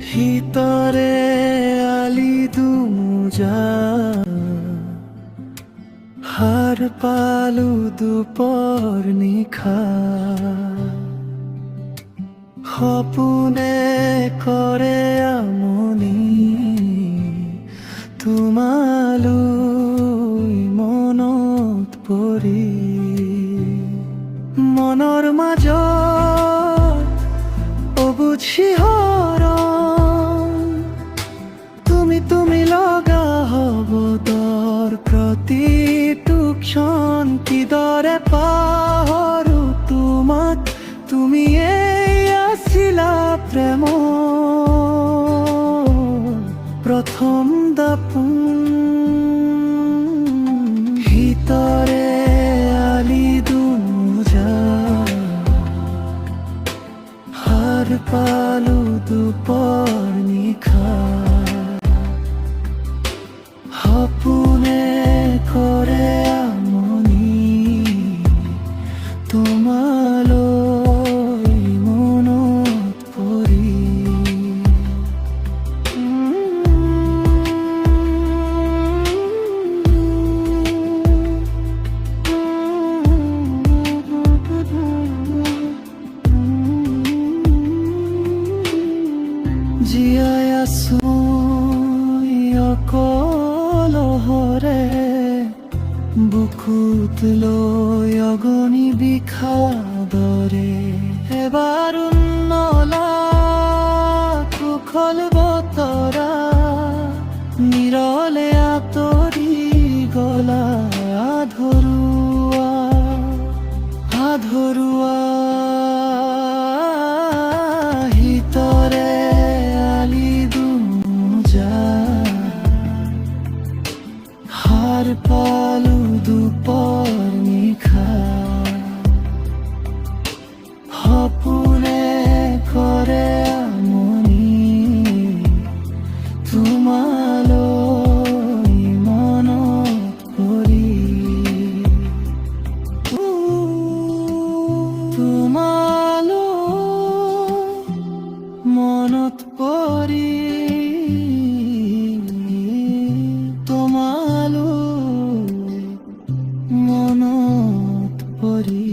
ভিতরে আলি দুমুজা হার পালু দুপর নিখা সপোনে কৰে আমনি তোমালৈ মনত পৰি মনৰ মাজত অবুজ শিহৰণ তুমি লগা হব দৰ প্ৰতিটো ক্ষণ কিদৰে পাহৰো তোমাক তুমিয়েই আছিলা প্ৰেমৰ প্ৰথম দাপোন ভিতৰে আলি দুমুজা হার পালু দুপৰ নিশা সপোনে কৰে আমনি তোমালৈ মনত পৰি জীয়াই আছো অকলহৰে বুকুত লৈ অগণি বিষাদৰে এবাৰ নলা কুশল বতৰা নিৰলে আঁতৰি গলা আধৰুৱা ভিতৰে আলি দুমুজা হার পালু দুপৰ নিশা সপোনে কৰে আমনি তোমালৈ মনত পৰি তোমালৈ মনত পৰি তোমালৈ মনত পৰি